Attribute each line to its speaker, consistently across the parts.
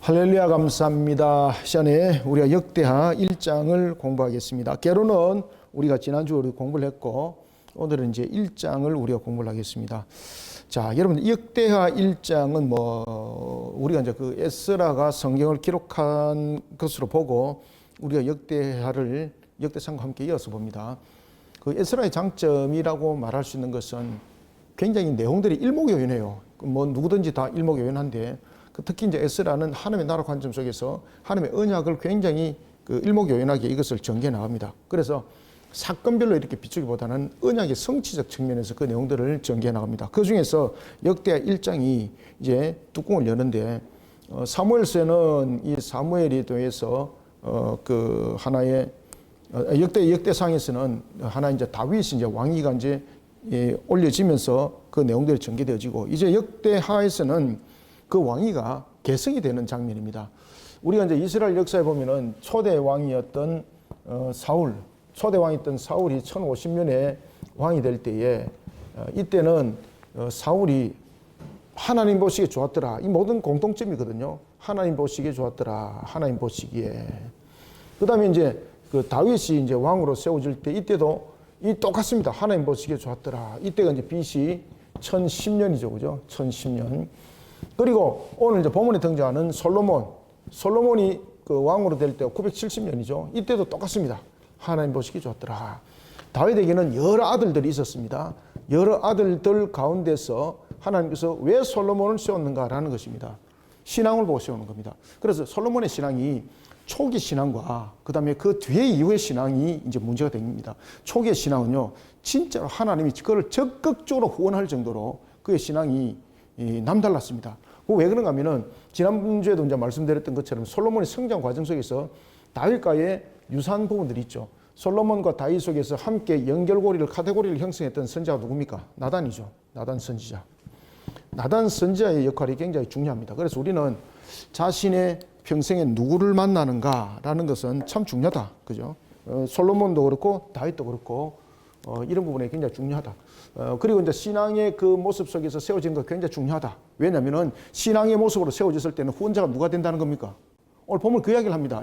Speaker 1: 할렐루야, 감사합니다. 시간에 우리가 역대하 1장을 공부하겠습니다. 개론은 우리가 지난주에 공부를 했고 오늘은 이제 1장을 우리가 공부를 하겠습니다. 자, 여러분, 역대하 1장은 우리가 이제 그 에스라가 성경을 기록한 것으로 보고 우리가 역대상과 함께 이어서 봅니다. 그 에스라의 장점이라고 말할 수 있는 것은 굉장히 내용들이 일목요연해요. 누구든지 다 일목요연한데 특히 이제 에스라는 하나님의 나라 관점 속에서 하나님의 언약을 굉장히 일목요연하게 이것을 전개해 나갑니다. 그래서 사건별로 이렇게 비추기보다는 언약의 성취적 측면에서 그 내용들을 전개해 나갑니다. 그 중에서 역대하 1장이 이제 뚜껑을 여는데 사무엘서는 이 사무엘에 대해서 그 하나의 역대상에서는 하나 이제 다윗이 이제 왕위가 이제 올려지면서 그 내용들이 전개되어지고 이제 역대하에서는 그 왕위가 계승이 되는 장면입니다. 우리가 이제 이스라엘 역사에 보면은 초대 왕이었던 초대 왕이었던 사울이 1050년에 왕이 될 때에 이때는 사울이 하나님 보시기에 좋았더라. 이 모든 공통점이거든요. 하나님 보시기에 좋았더라. 하나님 보시기에. 그다음에 이제 그 다윗이 이제 왕으로 세워질 때 이때도 이 똑같습니다. 하나님 보시기에 좋았더라. 이때가 이제 BC 1010년이죠, 그죠? 1010년. 그리고 오늘 이제 본문에 등장하는 솔로몬이 그 왕으로 될 때가 970년이죠. 이때도 똑같습니다. 하나님 보시기 좋더라. 다윗에게는 여러 아들들이 있었습니다. 여러 아들들 가운데서 하나님께서 왜 솔로몬을 세웠는가라는 것입니다. 신앙을 보고 세우는 겁니다. 그래서 솔로몬의 신앙이 초기 신앙과 그다음에 그 뒤에 이후의 신앙이 이제 문제가 됩니다. 초기의 신앙은요, 진짜로 하나님이 그걸 적극적으로 후원할 정도로 그의 신앙이 남달랐습니다. 왜 그런가 하면은 지난주에도 이제 말씀드렸던 것처럼 솔로몬의 성장 과정 속에서 다윗과의 유사한 부분들이 있죠. 솔로몬과 다윗 속에서 함께 연결고리를 카테고리를 형성했던 선지자가 누굽니까? 나단이죠. 나단 선지자. 나단 선지자의 역할이 굉장히 중요합니다. 그래서 우리는 자신의 평생에 누구를 만나는가라는 것은 참 중요하다. 그죠? 솔로몬도 그렇고 다윗도 그렇고 이런 부분이 굉장히 중요하다. 그리고 이제 신앙의 그 모습 속에서 세워진 거 굉장히 중요하다. 왜냐하면은 신앙의 모습으로 세워졌을 때는 후원자가 누가 된다는 겁니까? 오늘 보면 그 이야기를 합니다.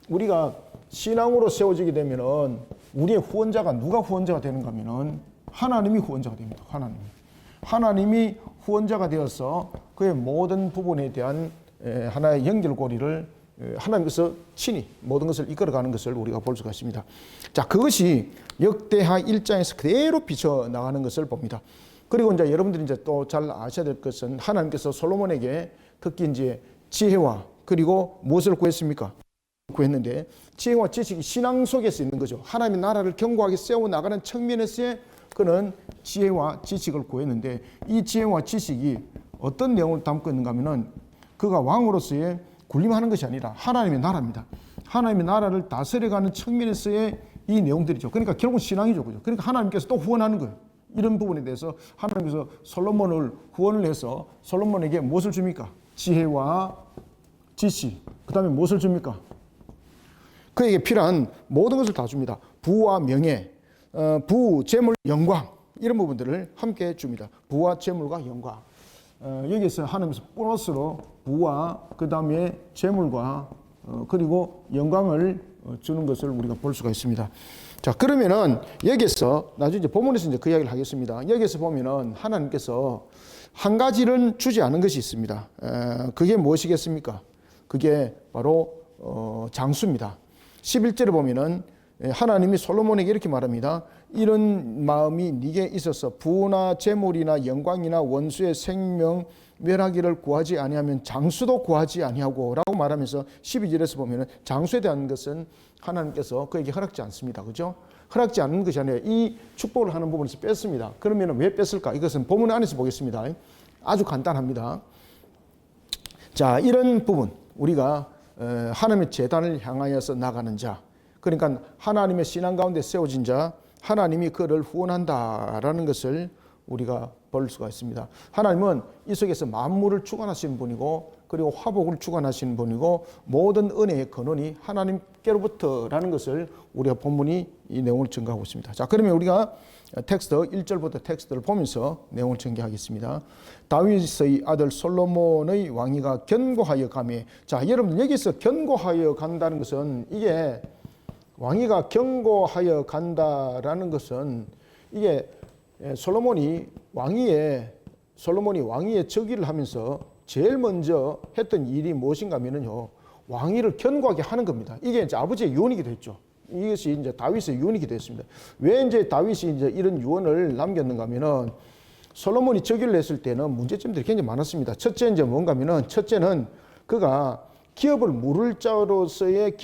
Speaker 1: 우리가 신앙으로 세워지게 되면은 우리의 후원자가 누가 후원자가 되는가 하면은 하나님이 후원자가 됩니다. 하나님이 후원자가 되어서 그의 모든 부분에 대한 하나의 연결고리를 하나님께서 친히 모든 것을 이끌어가는 것을 우리가 볼 수가 있습니다. 자, 그것이 역대하 1장에서 그대로 비춰나가는 것을 봅니다. 그리고 이제 여러분들이 이제 또 잘 아셔야 될 것은 하나님께서 솔로몬에게 특히 이제 지혜와 그리고 무엇을 구했습니까? 구했는데 지혜와 지식이 신앙 속에서 있는 거죠. 하나님의 나라를 견고하게 세워나가는 측면에서의 그는 지혜와 지식을 구했는데 이 지혜와 지식이 어떤 내용을 담고 있는가 하면은 그가 왕으로서의 군림하는 것이 아니라 하나님의 나라입니다. 하나님의 나라를 다스려가는 측면에서의 이 내용들이죠. 그러니까 결국은 신앙이죠. 그죠? 그러니까 하나님께서 또 후원하는 거예요. 이런 부분에 대해서 하나님께서 솔로몬을 후원을 해서 솔로몬에게 무엇을 줍니까? 지혜와 지식. 그 다음에 무엇을 줍니까? 그에게 필요한 모든 것을 다 줍니다. 부와 명예, 부, 재물, 영광 이런 부분들을 함께 줍니다. 부와 재물과 영광. 여기서 하나님께서 보너스로 부와 그 다음에 재물과 그리고 영광을 주는 것을 우리가 볼 수가 있습니다. 자, 그러면은 여기서 나중에 이제 본문에서 이제 그 이야기를 하겠습니다. 여기서 보면은 하나님께서 한 가지를 주지 않은 것이 있습니다. 그게 무엇이겠습니까? 그게 바로 장수입니다. 11절에 보면은 하나님이 솔로몬에게 이렇게 말합니다. 이런 마음이 네게 있어서 부나 재물이나 영광이나 원수의 생명 멸하기를 구하지 아니하면 장수도 구하지 아니하고 라고 말하면서 12절에서 보면은 장수에 대한 것은 하나님께서 그에게 허락지 않습니다. 그죠? 허락지 않는 것이 아니라 이 축복을 하는 부분에서 뺐습니다. 그러면 왜 뺐을까? 이것은 본문 안에서 보겠습니다. 아주 간단합니다. 자, 이런 부분 우리가 하나님의 제단을 향하여서 나가는 자, 그러니까 하나님의 신앙 가운데 세워진 자, 하나님이 그를 후원한다라는 것을 우리가 볼 수가 있습니다. 하나님은 이 속에서 만물을 주관하시는 분이고 그리고 화복을 주관하시는 분이고 모든 은혜의 근원이 하나님께로부터라는 것을 우리가 본문이 이 내용을 증거하고 있습니다. 자, 그러면 우리가 텍스트 1절부터 텍스트를 보면서 내용을 전개하겠습니다. 다윗의 아들 솔로몬의 왕위가 견고하여 가매. 자, 여러분 여기서 견고하여 간다는 것은 이게 왕위가 견고하여 간다라는 것은 이게 솔로몬이 왕위에 즉위를 하면서 제일 먼저 했던 일이 무엇인가 하면요, 왕위를 견고하게 하는 겁니다. 이게 이제 아버지의 유언이기도 했죠. 이것이 이제 다윗의 유언이기도 했습니다. 왜 이제 다윗이 이제 이런 유언을 남겼는가 하면은 솔로몬이 즉위를 했을 때는 문제점들이 굉장히 많았습니다. 첫째 이제 뭔가 하면은 첫째는 그가 기업을 물을 자로서의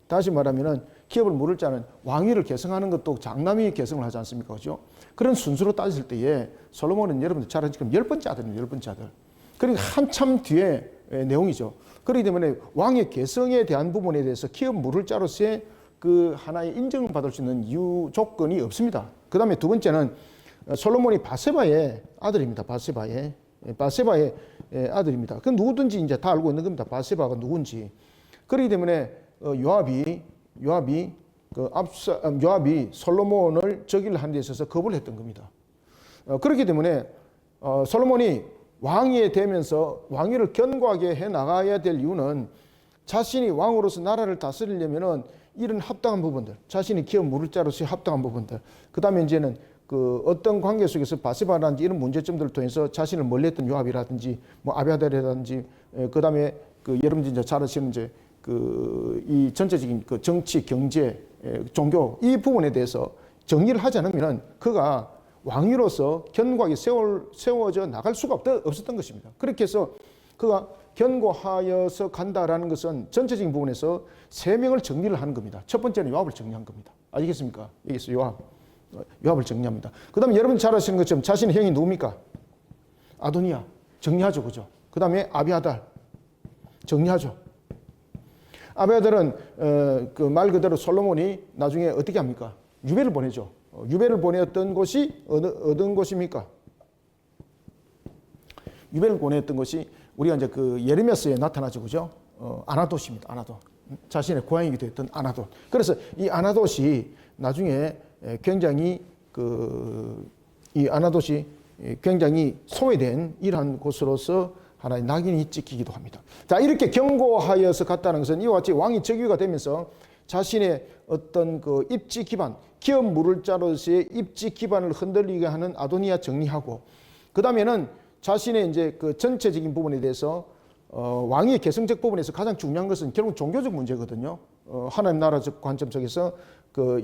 Speaker 1: 다시 말하면은 기업을 물을 자는 왕위를 계승하는 것도 장남이 계승을 하지 않습니까? 그죠? 그런 순수로 따졌을 때에 솔로몬은 여러분들 잘 아시지만 10번째 아들입니다. 10번째 아들. 그러니까 한참 뒤에 내용이죠. 그렇기 때문에 왕의 계승에 대한 부분에 대해서 기업 물을 자로서의 그 하나의 인정을 받을 수 있는 이유 조건이 없습니다. 그 다음에 두 번째는 솔로몬이 바세바의 아들입니다. 바세바의 아들입니다. 그 누구든지 이제 다 알고 있는 겁니다. 바세바가 누군지. 그렇기 때문에 요압이 솔로몬을 즉위를 하는 데 있어서 거부를 했던 겁니다. 그렇기 때문에 솔로몬이 왕위에 되면서 왕위를 견고하게 해 나가야 될 이유는 자신이 왕으로서 나라를 다스리려면은 이런 합당한 부분들, 자신이 기업 물을 자로서 합당한 부분들, 그 다음에 이제는 그 어떤 관계 속에서 바세바라든지 이런 문제점들을 통해서 자신을 멀리했던 요압이라든지 뭐 아비아달이라든지, 그 다음에 그 여러분들 이제 잘 아시는 이제 그 이 전체적인 그 정치, 경제, 종교 이 부분에 대해서 정리를 하지 않으면은 그가 왕위로서 견고하게 세워져 나갈 수가 없었던 것입니다. 그렇게 해서 그가 견고하여서 간다라는 것은 전체적인 부분에서 세 명을 정리를 하는 겁니다. 첫 번째는 요압을 정리한 겁니다. 아시겠습니까? 여기서 요압을 정리합니다. 그 다음에 여러분 잘 아시는 것처럼 자신의 형이 누굽니까? 아도니아 정리하죠. 그죠? 그 다음에 아비아달 정리하죠. 아비아달은 그 말 그대로 솔로몬이 나중에 어떻게 합니까? 유배를 보내죠. 유배를 보냈던 곳이 어떤 곳입니까? 유배를 보냈던 것이 우리가 이제 그 예레미야서에 나타나죠. 그죠? 아나돗입니다. 아나돗. 자신의 고향이 됐던 아나돗. 그래서 이 아나돗이 나중에 굉장히 이 아나돗이 굉장히 소외된 이러한 곳으로서 하나의 낙인이 찍히기도 합니다. 자, 이렇게 견고하여서 갔다는 것은 이와 같이 왕이 즉위가 되면서 자신의 어떤 그 입지 기반, 기업 물을 자로서의 입지 기반을 흔들리게 하는 아도니아 정리하고, 그 다음에는 자신의 이제 그 전체적인 부분에 대해서 왕위의 계승적 부분에서 가장 중요한 것은 결국 종교적 문제거든요. 하나님 나라적 관점 속에서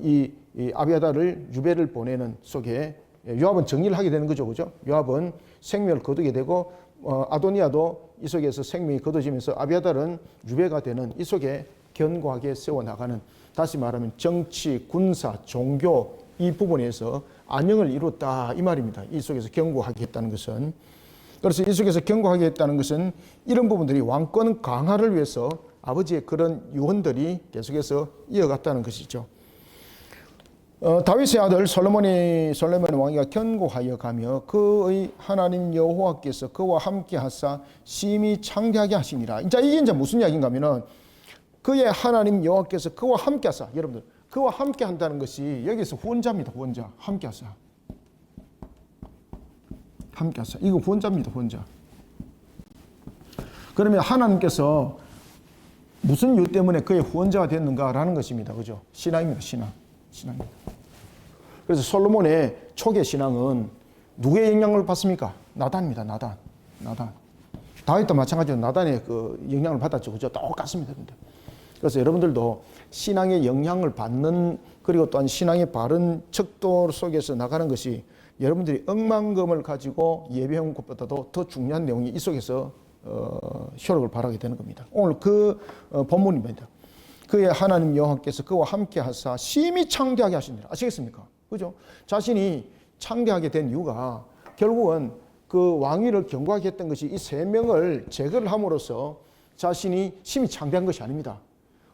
Speaker 1: 이 아비아달을 유배를 보내는 속에 요압은 정리를 하게 되는 거죠, 그죠? 요압은 생명을 거두게 되고 아도니아도 이 속에서 생명이 거둬지면서 아비아달은 유배가 되는 이 속에 견고하게 세워나가는, 다시 말하면 정치, 군사, 종교 이 부분에서 안녕을 이뤘다 이 말입니다. 이 속에서 견고하게 했다는 것은. 그래서 이 속에서 견고하게 했다는 것은 이런 부분들이 왕권 강화를 위해서 아버지의 그런 유언들이 계속해서 이어갔다는 것이죠. 다윗의 아들 솔로몬의 왕위가 견고하여 가며 그의 하나님 여호와께서 그와 함께 하사 심히 창대하게 하시니라. 이제 이게 이제 무슨 이야기인가 하면은 그의 하나님 여호와께서 그와 함께 하사, 여러분들 그와 함께 한다는 것이 여기서 후원자입니다. 후원자. 함께 하사. 함께 하사. 이거 후원자입니다. 후원자. 그러면 하나님께서 무슨 이유 때문에 그의 후원자가 됐는가라는 것입니다. 그죠? 신앙입니다. 신앙입니다. 그래서 솔로몬의 초기 신앙은 누구의 영향을 받습니까? 나단입니다. 나단. 다윗도 마찬가지로 나단의 그 영향을 받았죠. 그죠? 똑같습니다. 그래서 여러분들도 신앙의 영향을 받는, 그리고 또한 신앙의 바른 척도 속에서 나가는 것이 여러분들이 억만금을 가지고 예배한 것보다도 더 중요한 내용이 이 속에서 효력을 발하게 되는 겁니다. 오늘 그 본문입니다. 그의 하나님 여호와께서 그와 함께 하사 심히 창대하게 하시니라. 아시겠습니까? 그죠? 자신이 창대하게 된 이유가 결국은 그 왕위를 견고하게 했던 것이 이 세 명을 제거를 함으로써 자신이 심히 창대한 것이 아닙니다.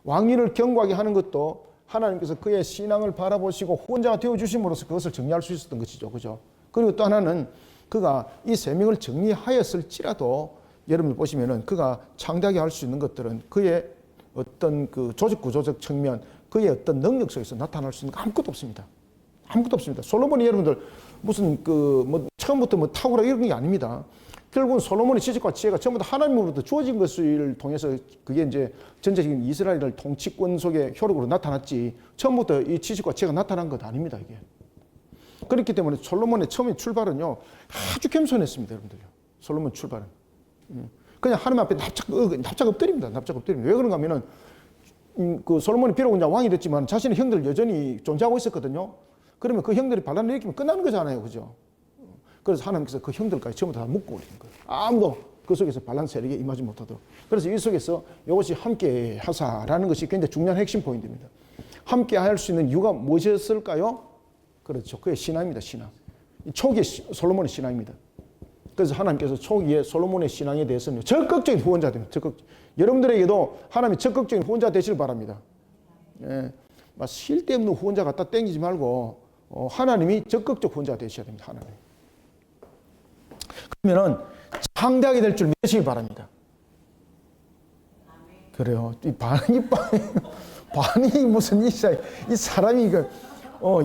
Speaker 1: 왕위를 견고하게 하는 것도 하나님께서 그의 신앙을 바라보시고 후원자가 되어주심으로써 그것을 정리할 수 있었던 것이죠. 그죠? 그리고 또 하나는 그가 이 세 명을 정리하였을지라도 여러분들 보시면은 그가 창대하게 할 수 있는 것들은 그의 어떤 그 조직 구조적 측면, 그의 어떤 능력 속에서 나타날 수 있는 거 아무것도 없습니다. 아무것도 없습니다. 솔로몬이 여러분들 무슨 처음부터 탁월하 이런 게 아닙니다. 결국은 솔로몬의 지식과 지혜가 전부 다 하나님으로부터 주어진 것을 통해서 그게 이제 전체적인 이스라엘을 통치권 속의 효력으로 나타났지 처음부터 이 지식과 지혜가 나타난 것 아닙니다, 이게. 그렇기 때문에 솔로몬의 처음의 출발은요, 아주 겸손했습니다, 여러분들요. 솔로몬 출발은. 그냥 하나님 앞에 납작 엎드립니다. 납작 엎드립니다. 왜 그런가 하면은, 그 솔로몬이 비록 이제 왕이 됐지만 자신의 형들 여전히 존재하고 있었거든요. 그러면 그 형들이 반란을 일으키면 끝나는 거잖아요. 그죠? 그래서 하나님께서 그 형들까지 전부 다 묶고 올리는 거예요. 아무도 그 속에서 반란 세력에 임하지 못하도록. 그래서 이 속에서 이것이 함께 하사라는 것이 굉장히 중요한 핵심 포인트입니다. 함께 할 수 있는 이유가 무엇이었을까요? 그렇죠. 그의 신앙입니다. 신앙. 초기의 솔로몬의 신앙입니다. 그래서 하나님께서 초기에 솔로몬의 신앙에 대해서는 적극적인 후원자 됩니다. 여러분들에게도 하나님이 적극적인 후원자 되시길 바랍니다. 예, 막 쓸데없는 후원자 갖다 땡기지 말고 하나님이 적극적 후원자 되셔야 됩니다. 하나님. 그러면은 창대하게 될 줄 믿으시기 바랍니다. 그래요. 이 반응이 무슨 이 사람이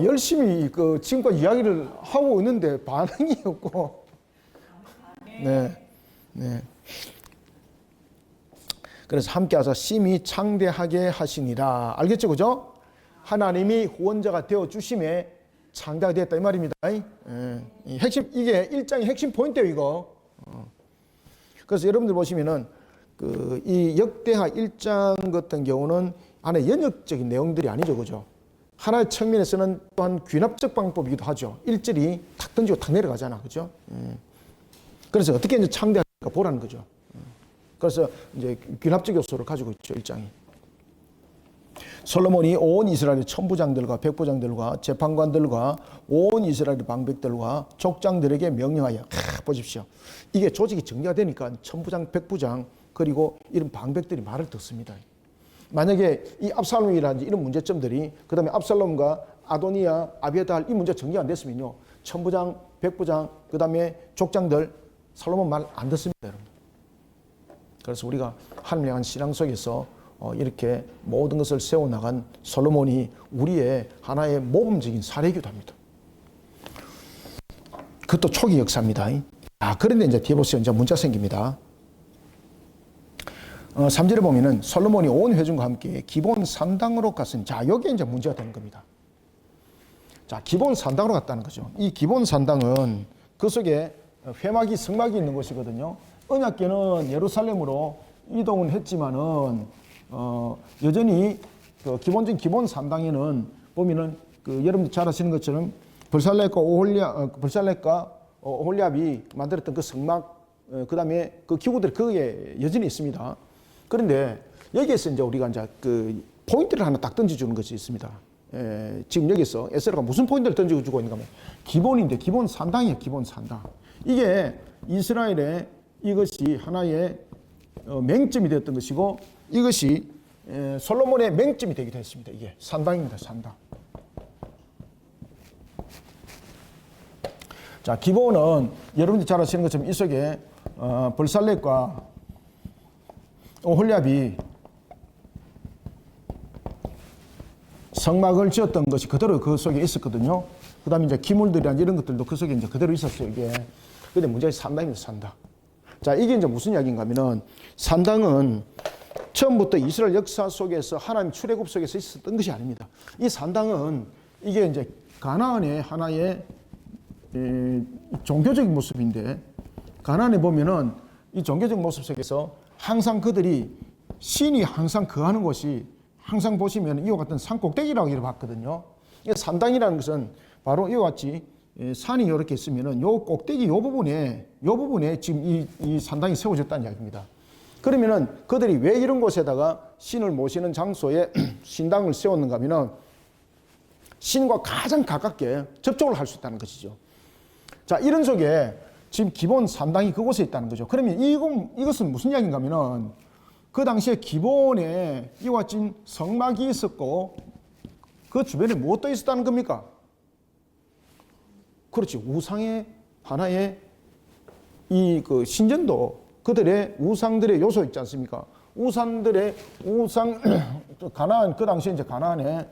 Speaker 1: 열심히 지금까지 이야기를 하고 있는데 반응이 없고. 네. 그래서 함께 하사 심히 창대하게 하시니라. 알겠죠? 그죠? 하나님이 후원자가 되어 주심에 창대하게 되었다 이 말입니다. 핵심, 이게 1장의 핵심 포인트예요, 이거. 그래서 여러분들 보시면은 이 역대하 1장 같은 경우는 안에 연역적인 내용들이 아니죠, 그죠? 하나의 측면에서는 또한 귀납적 방법이기도 하죠. 1절이 탁 던지고 탁 내려가잖아, 그죠? 그래서 어떻게 이제 창대할까 보라는 거죠. 그래서 이제 귀납적 요소를 가지고 있죠, 1장이. 솔로몬이 온 이스라엘의 천부장들과 백부장들과 재판관들과 온 이스라엘의 방백들과 족장들에게 명령하여, 보십시오. 이게 조직이 정리가 되니까 천부장, 백부장 그리고 이런 방백들이 말을 듣습니다. 만약에 이 압살롬이라든지 이런 문제점들이, 그 다음에 압살롬과 아도니아, 아비아달 이 문제 정리 안 됐으면요, 천부장, 백부장, 그 다음에 족장들 솔로몬 말 안 듣습니다, 여러분. 그래서 우리가 하나님을 향한 신앙 속에서 이렇게 모든 것을 세워나간 솔로몬이 우리의 하나의 모범적인 사례이기도 합니다. 그것도 초기 역사입니다. 그런데 이제 뒤에 보세요. 이제 문제가 생깁니다. 3절에 보면은 솔로몬이 온 회중과 함께 기본 산당으로 갔으니, 자, 여기에 이제 문제가 되는 겁니다. 자, 기본 산당으로 갔다는 거죠. 이 기본 산당은 그 속에 회막이, 성막이 있는 곳이거든요. 언약궤는 예루살렘으로 이동은 했지만은, 여전히 그 기본적인 기본 산당에는 보면은 여러분들 잘 아시는 것처럼 벌살렛과 오홀리압이 만들었던 그 성막, 그 다음에 그 기구들이 거기에 여전히 있습니다. 그런데 여기에서 이제 우리가 이제 그 포인트를 하나 딱 던져주는 것이 있습니다. 지금 여기서 에스라가 무슨 포인트를 던져주고 있는가 하면 기본인데, 기본 산당이에요, 기본 산당. 이게 이스라엘의 이것이 하나의 맹점이 되었던 것이고, 이것이 솔로몬의 맹점이 되기도 했습니다. 이게 산당입니다, 산당. 자, 기본은 여러분들이 잘 아시는 것처럼 이 속에 벌살렛과 오홀리압이 성막을 지었던 것이 그대로 그 속에 있었거든요. 그 다음에 이제 기물들이나 이런 것들도 그 속에 이제 그대로 있었어요, 이게. 근데 문제가 산당입니다, 산당. 자, 이게 이제 무슨 이야기인가 하면은, 산당은 처음부터 이스라엘 역사 속에서 하나님 출애굽 속에서 있었던 것이 아닙니다. 이 산당은 이게 이제 가나안의 하나의 종교적인 모습인데, 가나안에 보면은 이 종교적 모습 속에서 항상 그들이 신이 항상 거하는 곳이 항상 보시면 이와 같은 산 꼭대기라고 이렇게 봤거든요. 산당이라는 것은 바로 이와 같이 산이 이렇게 있으면은 요 꼭대기 요 부분에 지금 이 산당이 세워졌다는 이야기입니다. 그러면은 그들이 왜 이런 곳에다가 신을 모시는 장소에 신당을 세웠는가 하면은 신과 가장 가깝게 접촉을 할 수 있다는 것이죠. 자, 이런 속에 지금 기본 산당이 그곳에 있다는 거죠. 그러면 이것은 무슨 이야기인가 하면은 그 당시에 기본에 이와 같은 성막이 있었고 그 주변에 무엇도 있었다는 겁니까? 그렇지. 우상의 하나의 이 그 신전도 그들의 우상들의 요소 있지 않습니까? 가나안, 그 당시에 이제 가나안에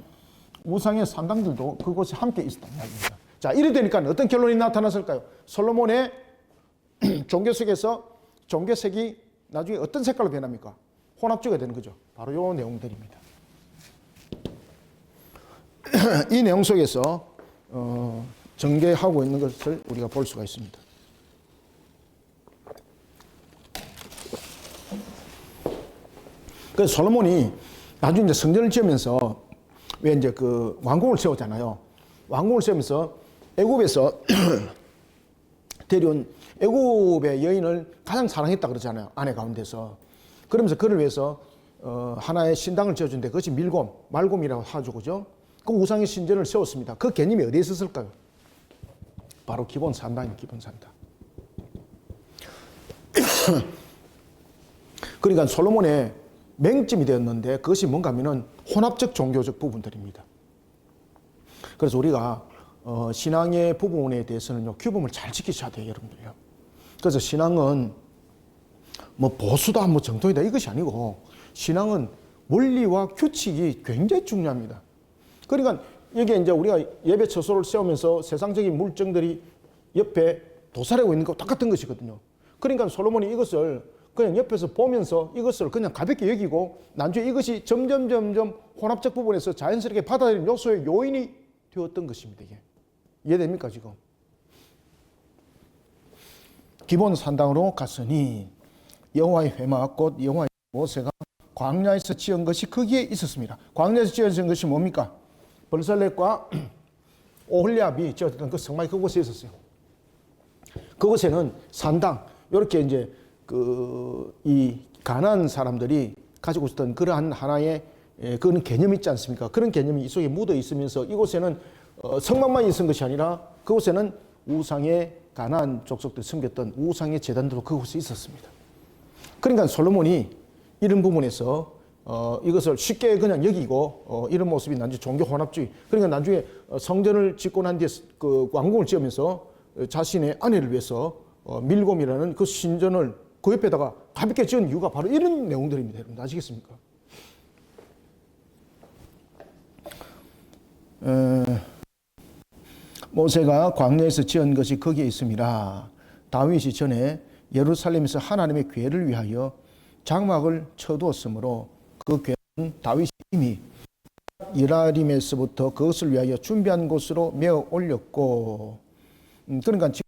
Speaker 1: 우상의 산당들도 그곳에 함께 있었단 말입니다. 자, 이래 되니까 어떤 결론이 나타났을까요? 솔로몬의 종교색에서 종교색이 나중에 어떤 색깔로 변합니까? 혼합주의가 되는 거죠. 바로 이 내용들입니다. 이 내용 속에서 전개하고 있는 것을 우리가 볼 수가 있습니다. 그래서 솔로몬이 나중에 이제 성전을 지으면서 왜 이제 그 왕궁을 세우잖아요. 왕궁을 세우면서 애굽에서 데려온 애굽의 여인을 가장 사랑했다 그러잖아요. 아내 가운데서. 그러면서 그를 위해서 하나의 신당을 지어준데 그것이 말곰이라고 하죠. 그죠? 그 우상의 신전을 세웠습니다. 그 개념이 어디에 있었을까요? 바로 기본 산당입니다. 기본 산당. 그러니까 솔로몬의 맹점이 되었는데 그것이 뭔가 하면은 혼합적 종교적 부분들입니다. 그래서 우리가 신앙의 부분에 대해서는요, 규범을 잘 지키셔야 돼요, 여러분들요. 그래서 신앙은 뭐 보수다, 뭐 정통이다 이것이 아니고 신앙은 원리와 규칙이 굉장히 중요합니다. 그러니까 이게 이제 우리가 예배 처소를 세우면서 세상적인 물정들이 옆에 도사리고 있는 거 똑같은 것이거든요. 그러니까 솔로몬이 이것을 그냥 옆에서 보면서 이것을 그냥 가볍게 여기고 나중에 이것이 점점 혼합적 부분에서 자연스럽게 받아들이는 요소의 요인이 되었던 것입니다. 이게 이해됩니까 지금? 기본 산당으로 갔으니 여호와의 회막 곧 여호와의 모세가 광야에서 지은 것이 거기에 있었습니다. 광야에서 지은 것이 뭡니까? 벌살렛과 오홀리압이 지었던 그 성막이 그곳에 있었어요. 그곳에는 산당 이렇게 이제 이 가나안 사람들이 가지고 있었던 그러한 하나의 그런 개념이 있지 않습니까? 그런 개념이 이 속에 묻어 있으면서 이곳에는 성막만 있은 것이 아니라 그곳에는 우상의 가나안 족속들이 섬겼던 우상의 제단들도 그곳에 있었습니다. 그러니까 솔로몬이 이런 부분에서 이것을 쉽게 그냥 여기고 이런 모습이 나중에 종교 혼합주의. 그러니까 나중에 성전을 짓고 난 뒤에 그 왕궁을 지으면서 자신의 아내를 위해서 밀곰이라는 그 신전을 그 옆에다가 가볍게 지은 이유가 바로 이런 내용들입니다. 여러분 아시겠습니까? 모세가 광야에서 지은 것이 거기에 있음이라. 다윗이 전에 예루살렘에서 하나님의 궤를 위하여 장막을 쳐두었으므로 그 궤는 다윗이 이미 예라림에서부터 그것을 위하여 준비한 곳으로 메어 올렸고, 그러니까 지금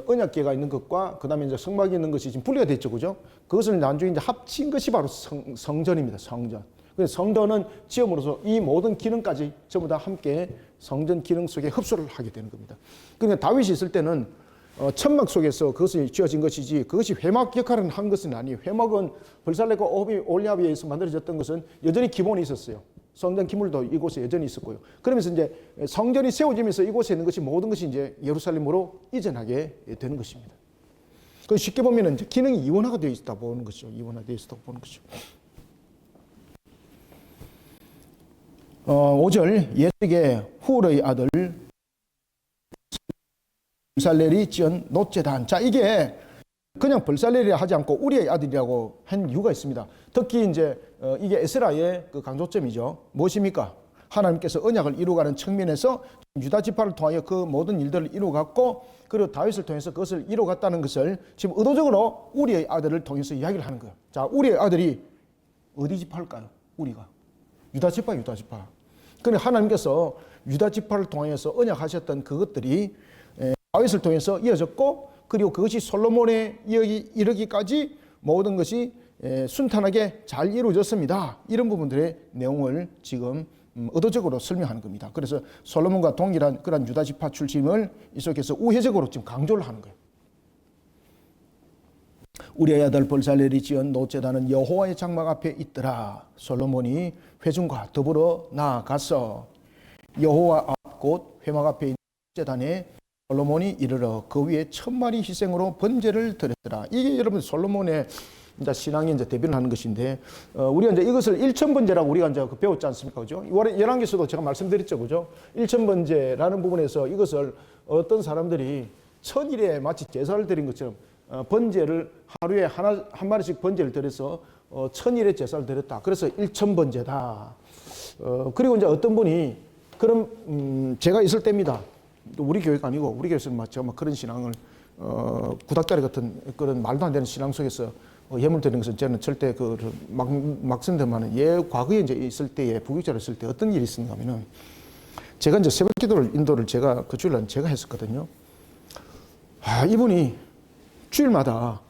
Speaker 1: 언약궤가 있는 것과 그 다음에 이제 성막이 있는 것이 지금 분리가 됐죠, 그죠? 그것을 나중에 이제 합친 것이 바로 성전입니다, 성전. 그래서 성전은 지음으로써 이 모든 기능까지 전부 다 함께 성전 기능 속에 흡수를 하게 되는 겁니다. 그러니까 다윗이 있을 때는 천막 속에서 그것이 지어진 것이지 그것이 회막 역할을 한 것은 아니에요. 회막은 벌살렛과 오홀리압에 의해서 만들어졌던 것은 여전히 기본이 있었어요. 성전 기물도 이곳에 여전히 있었고요. 그러면서 이제 성전이 세워지면서 이곳에 있는 것이 모든 것이 이제 예루살렘으로 이전하게 되는 것입니다. 그 쉽게 보면 이제 기능이 이원화가 되어 있다 보는 것이죠. 이원화되어 있다 보는 것이죠. 5절 예색의 훌의 아들 벌살렐이 지은 놋제단. 자, 이게 그냥 벌살렐이라 하지 않고 우리의 아들이라고 한 이유가 있습니다. 특히 이제 이게 에스라의 그 강조점이죠. 무엇입니까? 하나님께서 언약을 이루어가는 측면에서 유다 지파를 통하여 그 모든 일들을 이루어갔고, 그리고 다윗을 통해서 그것을 이루어갔다는 것을 지금 의도적으로 우리의 아들을 통해서 이야기를 하는 거예요. 자, 우리의 아들이 어디 지파일까요? 우리가 유다 지파. 그런데 하나님께서 유다 지파를 통해서 언약하셨던 그것들이 다윗을 통해서 이어졌고, 그리고 그것이 솔로몬에 이르기까지 모든 것이 순탄하게 잘 이루어졌습니다. 이런 부분들의 내용을 지금 의도적으로 설명하는 겁니다. 그래서 솔로몬과 동일한 그런 유다 지파 출신을 이 속에서 우회적으로 지금 강조를 하는 거예요. 우리의 아들 벌살렐이 지은 놋제단은 여호와의 장막 앞에 있더라. 솔로몬이 회중과 더불어 나아가서 여호와 앞 곧 회막 앞에 있는 제단에 솔로몬이 이르러 그 위에 1000마리 희생으로 번제를 드렸더라. 이게 여러분 솔로몬의 이제 신앙이 이제 대변을 하는 것인데, 우리가 이제 이것을 1000번제라고 우리가 이제 배웠지 않습니까? 그죠? 열왕기서도 제가 말씀드렸죠. 그죠? 1000번제라는 부분에서 이것을 어떤 사람들이 천일에 마치 제사를 드린 것처럼 번제를 하루에 한 마리씩 번제를 드려서 천일의 제사를 드렸다. 그래서 1000번제다. 그리고 이제 어떤 분이 그럼 제가 있을 때입니다. 우리 교회가 아니고 우리 교회에서는 제가 막 그런 신앙을 구닥다리 같은 그런 말도 안 되는 신앙 속에서 예물 드리는 것은 저는 절대 막 쓴다면은 과거에 이제 있을 때에 부교육자로 있을 때 어떤 일이 있었는가 하면은 제가 이제 새벽 기도를 인도를 제가 그 주일날 제가 했었거든요. 이분이 주일마다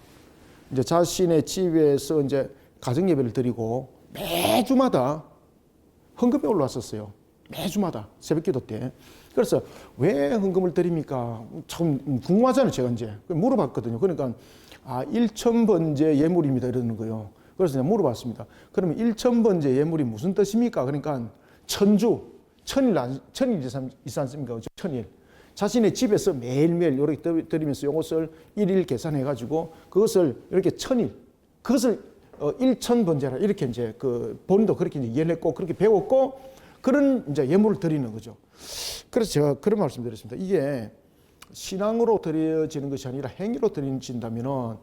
Speaker 1: 이제 자신의 집에서 이제 가정 예배를 드리고 매주마다 헌금이 올라왔었어요. 매주마다 새벽 기도 때. 그래서 왜 헌금을 드립니까? 참 궁금하잖아요, 제가 이제. 물어봤거든요. 그러니까 1,000번째 예물입니다. 이러는 거예요. 그래서 제가 물어봤습니다. 그러면 1,000번째 예물이 무슨 뜻입니까? 그러니까 천일 있지 않습니까? 천일. 자신의 집에서 매일매일 이렇게 드리면서 이것을 일일 계산해가지고 그것을 이렇게 천일, 그것을 1,000번째라 이렇게 이제 본인도 그렇게 이제 이해했고 그렇게 배웠고 그런 이제 예물을 드리는 거죠. 그래서 제가 그런 말씀 드렸습니다. 이게 신앙으로 드려지는 것이 아니라 행위로 드려진다면은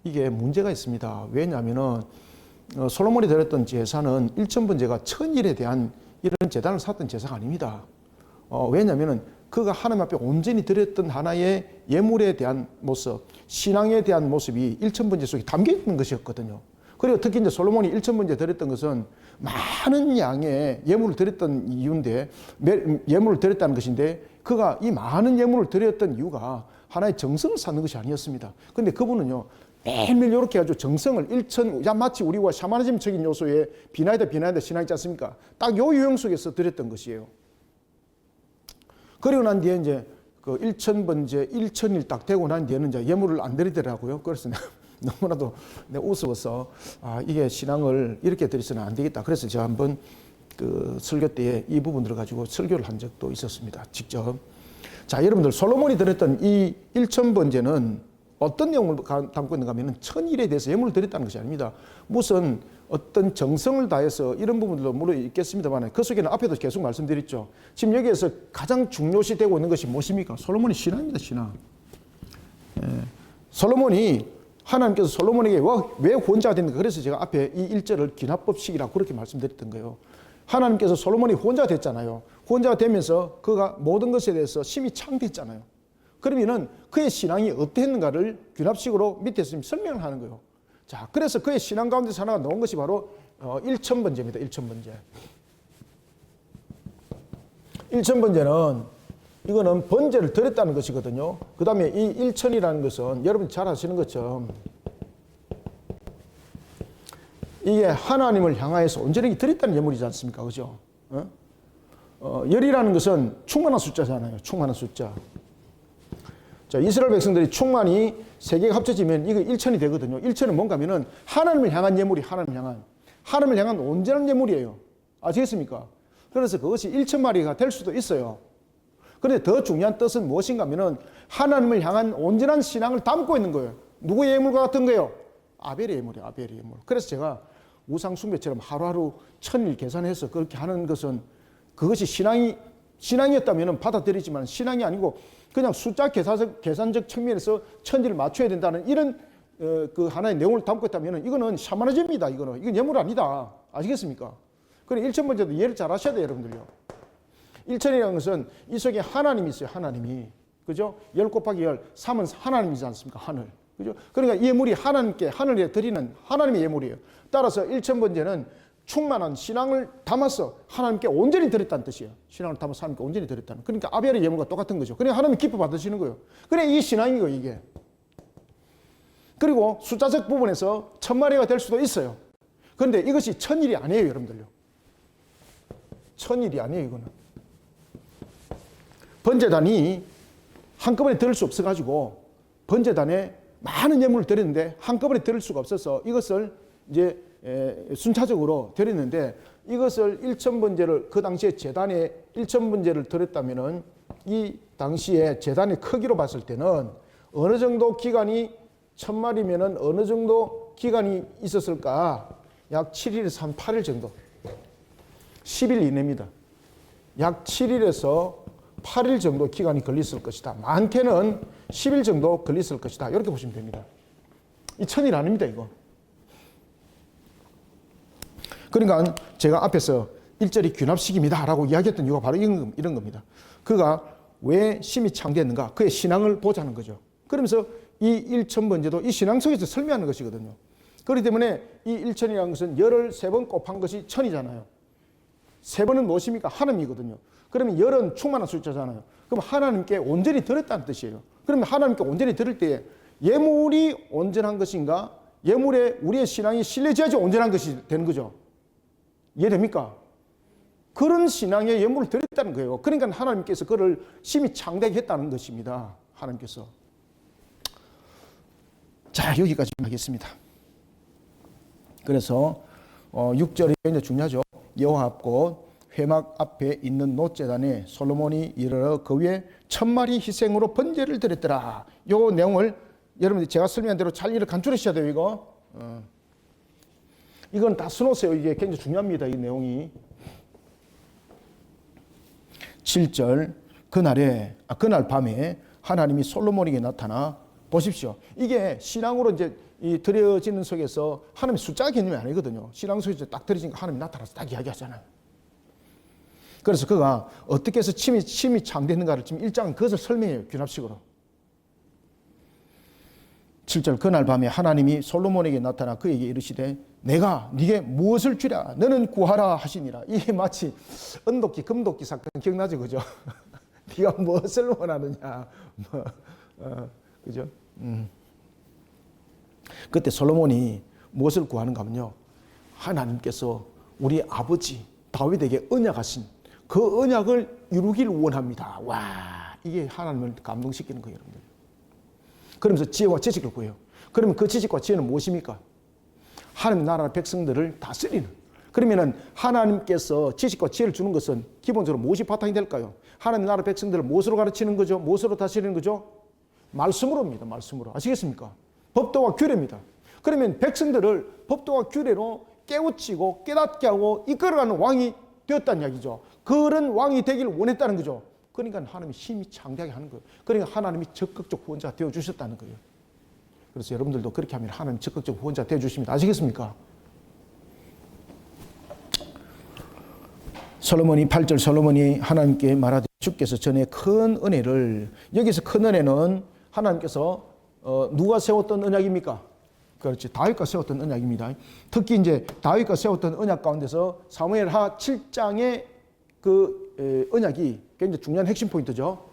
Speaker 1: 이게 문제가 있습니다. 왜냐하면은 솔로몬이 드렸던 제사는 1,000번째가 천일에 대한 이런 제단을 쌓았던 제사가 아닙니다. 왜냐하면은 그가 하나님 앞에 온전히 드렸던 하나의 예물에 대한 모습, 신앙에 대한 모습이 1,000번째 속에 담겨 있는 것이었거든요. 그리고 특히 이제 솔로몬이 1,000번째 드렸던 것은 많은 양의 예물을 드렸던 이유인데, 예물을 드렸다는 것인데, 그가 이 많은 예물을 드렸던 이유가 하나의 정성을 쌓는 것이 아니었습니다. 근데 그분은요, 매일매일 이렇게 해가지고 정성을 마치 우리와 샤머니즘적인 요소에 비나이다 신앙 있지 않습니까? 딱 요 유형 속에서 드렸던 것이에요. 그리고 난 뒤에 이제 1,000번째, 1,000일 딱 되고 난 뒤에는 이제 예물을 안 드리더라고요. 그래서 너무나도 내가 우스워서 이게 신앙을 이렇게 드려서는 안 되겠다. 그래서 제가 한번 설교 때에 이 부분들을 가지고 설교를 한 적도 있었습니다. 직접. 자, 여러분들 솔로몬이 드렸던 이 1,000번째는 어떤 내용을 담고 있는가 하면 천일에 대해서 예물을 드렸다는 것이 아닙니다. 무슨 어떤 정성을 다해서 이런 부분들도 물론 있겠습니다만 그 속에는 앞에도 계속 말씀드렸죠. 지금 여기에서 가장 중요시 되고 있는 것이 무엇입니까? 솔로몬의 신앙입니다. 신앙. 솔로몬이 하나님께서 솔로몬에게 왜 혼자가 됐는가? 그래서 제가 앞에 이 1절을 기납법식이라고 그렇게 말씀드렸던 거예요. 하나님께서 솔로몬이 혼자가 됐잖아요. 혼자가 되면서 그가 모든 것에 대해서 심히 창대했잖아요. 그러면은 그의 신앙이 어땠는가를 귀납식으로 밑에서 설명을 하는 거예요. 자, 그래서 그의 신앙 가운데서 하나가 나온 것이 바로 1,000번째입니다. 1,000번째. 1,000번째는 이거는 번제를 드렸다는 것이거든요. 그 다음에 이 1,000이라는 것은 여러분 잘 아시는 것처럼 이게 하나님을 향하여서 온전히 드렸다는 예물이지 않습니까? 그죠? 열이라는 것은 충만한 숫자잖아요. 충만한 숫자. 자, 이스라엘 백성들이 충만이 세 개가 합쳐지면 이거 1,000이 되거든요. 1,000은 뭔가 하면은 하나님을 향한 예물이 하나님을 향한 온전한 예물이에요. 아시겠습니까? 그래서 그것이 1,000마리가 될 수도 있어요. 그런데 더 중요한 뜻은 무엇인가 하면은 하나님을 향한 온전한 신앙을 담고 있는 거예요. 누구의 예물과 같은 거예요? 아벨의 예물이에요. 아벨의 예물. 그래서 제가 우상 숭배처럼 하루하루 1,000일 계산해서 그렇게 하는 것은 그것이 신앙이었다면 받아들이지만 신앙이 아니고 그냥 숫자 계산적 측면에서 1,000일을 맞춰야 된다는 이런 그 하나의 내용을 담고 있다면 이거는 샤머니즘입니다. 이건 예물 아니다. 아시겠습니까? 그래 1,000번째도 이해를 잘 하셔야 돼요, 여러분들요. 1,000이라는 것은 이 속에 하나님이 있어요. 하나님이. 그죠? 10 곱하기 10, 3은 하나님이지 않습니까? 하늘. 그죠? 그러니까 이 예물이 하나님께 하늘에 드리는 하나님의 예물이에요. 따라서 1,000번째는 충만한 신앙을 담아서 하나님께 온전히 드렸다는 뜻이에요. 신앙을 담아서 하나님께 온전히 드렸다는. 그러니까 아벨의 예물과 똑같은 거죠. 그러니까 하나님 기뻐 받으시는 거예요. 그래 이 신앙이고 이게. 그리고 숫자적 부분에서 1,000마리가 될 수도 있어요. 그런데 이것이 1,000일이 아니에요, 여러분들요. 1,000일이 아니에요, 이거는. 번제단이 한꺼번에 드릴 수 없어가지고 번제단에 많은 예물을 드렸는데 한꺼번에 드릴 수가 없어서 이것을 이제 순차적으로 드렸는데 이것을 1,000번제를 그 당시에 제단에 1,000번제를 드렸다면은 이 당시에 제단의 크기로 봤을 때는 어느 정도 기간이 1,000마리면은 어느 정도 기간이 있었을까? 약 7일에서 한 8일 정도. 10일 이내입니다. 약 7일에서 8일 정도 기간이 걸렸을 것이다. 많게는 10일 정도 걸렸을 것이다. 이렇게 보시면 됩니다. 이 1,000일 아닙니다, 이거. 그러니까 제가 앞에서 일절이 귀납식입니다라고 이야기했던 이유가 바로 이런 겁니다. 그가 왜 심히 창대했는가? 그의 신앙을 보자는 거죠. 그러면서 이 일천번제도 이 신앙 속에서 설명하는 것이거든요. 그렇기 때문에 이 일천이라는 것은 열을 3번 곱한 것이 천이잖아요. 3번은 무엇입니까? 하나님이거든요. 그러면 열은 충만한 숫자잖아요. 그럼 하나님께 온전히 드렸다는 뜻이에요. 그러면 하나님께 온전히 드릴 때 예물이 온전한 것인가? 예물에 우리의 신앙이 신뢰져야지 온전한 것이 되는 거죠. 이해됩니까? 그런 신앙의 예물을 드렸다는 거예요. 그러니까 하나님께서 그를 심히 창대하게 했다는 것입니다. 하나님께서. 자, 여기까지 하겠습니다. 그래서 6절이 굉장히 중요하죠. 여호와 앞곧 회막 앞에 있는 놋제단에 솔로몬이 이르러 그 위에 1000마리 희생으로 번제를 드렸더라. 요 내용을 여러분들 제가 설명한 대로 잘 이렇게 간추리셔야 돼요. 이거 이건 다 써놓으세요. 이게 굉장히 중요합니다. 이 내용이. 7절 그날 밤에 하나님이 솔로몬에게 나타나 보십시오. 이게 신앙으로 이제 이 드려지는 속에서 하나님의 숫자 개념이 아니거든요. 신앙 속에서 딱 드려지니까 하나님이 나타나서 딱 이야기하잖아요. 그래서 그가 어떻게 해서 침이 창대했는가를 지금 1장은 그것을 설명해요. 귀납식으로. 7절 그날 밤에 하나님이 솔로몬에게 나타나 그에게 이르시되 내가 네게 무엇을 주랴 너는 구하라 하시니라. 이게 마치 은도끼 금도끼 사건 기억나죠? 그죠? 네가 무엇을 원하느냐 그죠? 그때 솔로몬이 무엇을 구하는가 하면요, 하나님께서 우리 아버지 다윗에게 언약하신 그 언약을 이루길 원합니다. 와, 이게 하나님을 감동시키는 거예요, 여러분들. 그러면서 지혜와 지식을 구해요. 그러면 그 지식과 지혜는 무엇입니까? 하나님 나라 백성들을 다스리는. 그러면은 하나님께서 지식과 지혜를 주는 것은 기본적으로 무엇이 바탕이 될까요? 하나님 나라 백성들을 무엇으로 가르치는 거죠? 무엇으로 다스리는 거죠? 말씀으로입니다. 말씀으로. 아시겠습니까? 법도와 규례입니다. 그러면 백성들을 법도와 규례로 깨우치고 깨닫게 하고 이끌어가는 왕이 되었다는 이야기죠. 그런 왕이 되기를 원했다는 거죠. 그러니까 하나님이 힘이 창대하게 하는 거예요. 그러니까 하나님이 적극적 후원자가 되어주셨다는 거예요. 그래서 여러분들도 그렇게 하면 하나님 적극적 후원자가 되어주십니다. 아시겠습니까? 솔로몬이 8절 솔로몬이 하나님께 말하되 주께서 전에 큰 은혜를, 여기서 큰 은혜는 하나님께서 누가 세웠던 언약입니까? 그렇지, 다윗과 세웠던 언약입니다. 특히 이제 다윗과 세웠던 언약 가운데서 사무엘하 7장의 그 언약이 굉장히 중요한 핵심 포인트죠.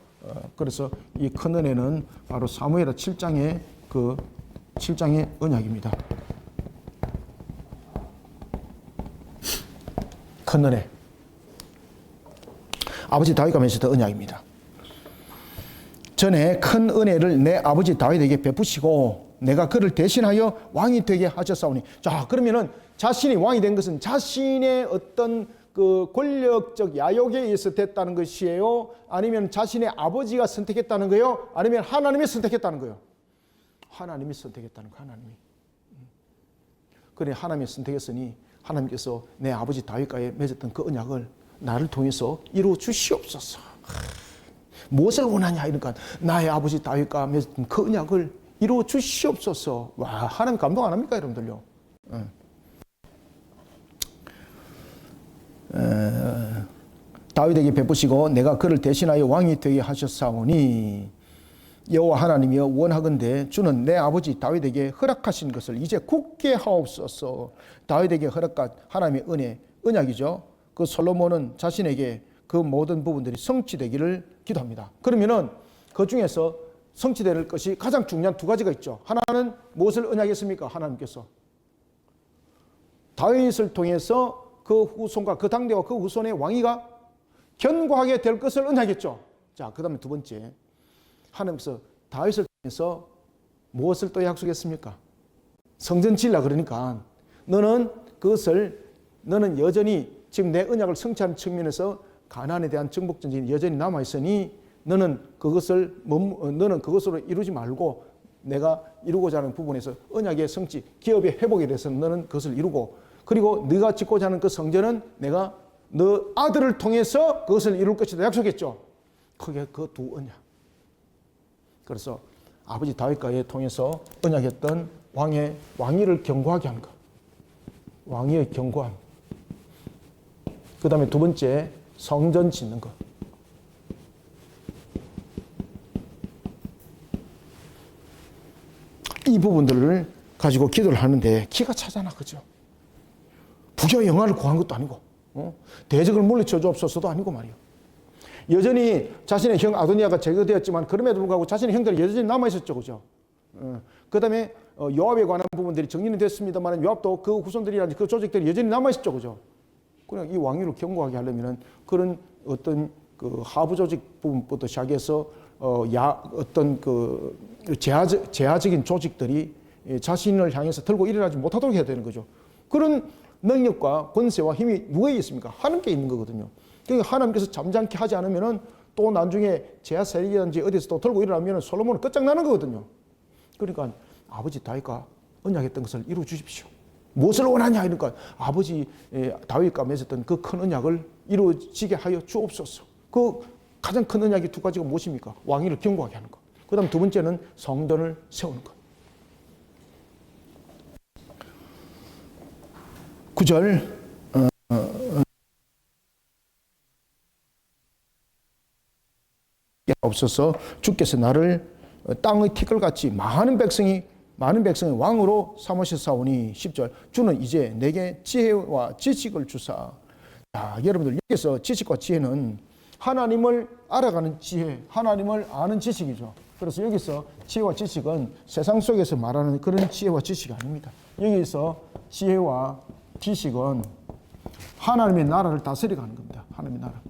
Speaker 1: 그래서 이 큰 은혜는 바로 사무엘하 7장의 그 7장의 언약입니다. 큰 은혜. 아버지 다윗과 맺었던 언약입니다. 전에 큰 은혜를 내 아버지 다윗에게 베푸시고 내가 그를 대신하여 왕이 되게 하셨사오니. 자, 그러면은 자신이 왕이 된 것은 자신의 어떤 그 권력적 야욕에 의해서 됐다는 것이에요? 아니면 자신의 아버지가 선택했다는 거예요? 아니면 하나님이 선택했다는 거예요? 하나님이 선택했다는 거예요. 하나님이. 그래, 하나님이 선택했으니 하나님께서 내 아버지 다윗과의 맺었던 그 언약을 나를 통해서 이루어 주시옵소서. 무엇을 원하냐? 이러니까 나의 아버지 다윗과 맺었던 그 언약을 이루어 주시옵소서. 와, 하나님 감동 안 합니까, 여러분들요? 다윗에게 베푸시고 내가 그를 대신하여 왕이 되게 하셨사오니 여호와 하나님이여 원하건대 주는 내 아버지 다윗에게 허락하신 것을 이제 굳게 하옵소서. 다윗에게 허락한 하나님의 은혜, 언약이죠. 그 솔로몬은 자신에게 그 모든 부분들이 성취되기를 기도합니다. 그러면은 그 중에서 성취될 것이 가장 중요한 두 가지가 있죠. 하나는 무엇을 언약했습니까? 하나님께서 다윗을 통해서 그 후손과 그 당대와 그 후손의 왕위가 견고하게 될 것을 언약했죠. 자, 그 다음에 두 번째, 하나님께서 다윗을 통해서 무엇을 또 약속했습니까? 성전 지으려 그러니까 너는 여전히 지금 내 언약을 성취하는 측면에서 가나안에 대한 정복 전쟁이 여전히 남아 있으니 너는 그것으로 이루지 말고 내가 이루고자 하는 부분에서 언약의 성취, 기업의 회복에 대해서 너는 그것을 이루고, 그리고 네가 짓고자 하는 그 성전은 내가 너 아들을 통해서 그것을 이룰 것이다 약속했죠. 그게 그 두 언약. 그래서 아버지 다윗과에 통해서 언약했던 왕위를 견고하게 하는 것. 왕위의 견고함. 그 다음에 두 번째, 성전 짓는 것. 이 부분들을 가지고 기도를 하는데 기가 차잖아, 그죠? 부귀와 영화를 구한 것도 아니고, 대적을 물리쳐 주옵소서도 아니고 말이요. 여전히 자신의 형 아도니아가 제거되었지만 그럼에도 불구하고 자신의 형들이 여전히 남아있었죠, 그죠? 그 다음에 요압에 관한 부분들이 정리는 됐습니다만 요압도 그 후손들이라든지 그 조직들이 여전히 남아있었죠, 그죠? 그냥 이 왕위를 견고하게 하려면은 그런 어떤 그 하부 조직 부분부터 시작해서 어떤 그 제하적인 조직들이 자신을 향해서 들고 일어나지 못하도록 해야 되는 거죠. 그런 능력과 권세와 힘이 누구에 있습니까? 하나님께 있는 거거든요. 그러니까 하나님께서 잠잠케 하지 않으면은 또 나중에 제하 세력이든지 어디서 또 들고 일어나면은 솔로몬은 끝장나는 거거든요. 그러니까 아버지 다윗과 언약했던 것을 이루어 주십시오. 무엇을 원하냐 이러니까 아버지 다윗과 맺었던 그 큰 언약을 이루어지게 하여 주옵소서. 그 가장 큰 언약이 두 가지가 무엇입니까? 왕위를 견고하게 하는 것. 그 다음 두 번째는 성전을 세우는 것. 9절 없어서 주께서 나를 땅의 티끌같이 많은 백성의 왕으로 삼으셨사오니 10절 주는 이제 내게 지혜와 지식을 주사. 자, 여러분들 여기서 지식과 지혜는 하나님을 알아가는 지혜, 하나님을 아는 지식이죠. 그래서 여기서 지혜와 지식은 세상 속에서 말하는 그런 지혜와 지식이 아닙니다. 여기서 지혜와 지식은 하나님의 나라를 다스려가는 겁니다. 하나님의 나라.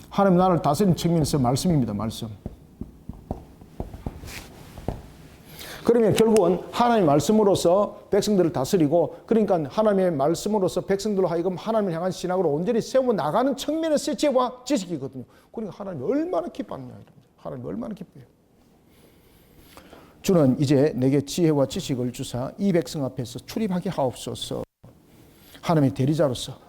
Speaker 1: 하나님의 나라를 다스리는 측면에서 말씀입니다. 말씀. 그러면 결국은 하나님의 말씀으로서 백성들을 다스리고, 그러니까 하나님의 말씀으로서 백성들로 하여금 하나님을 향한 신앙으로 온전히 세워 나가는 측면에서의 지혜와 지식이거든요. 그러니까 하나님이 얼마나 기뻐하느냐. 하나님이 얼마나 기뻐해요. 주는 이제 내게 지혜와 지식을 주사 이 백성 앞에서 출입하게 하옵소서. 하나님의 대리자로서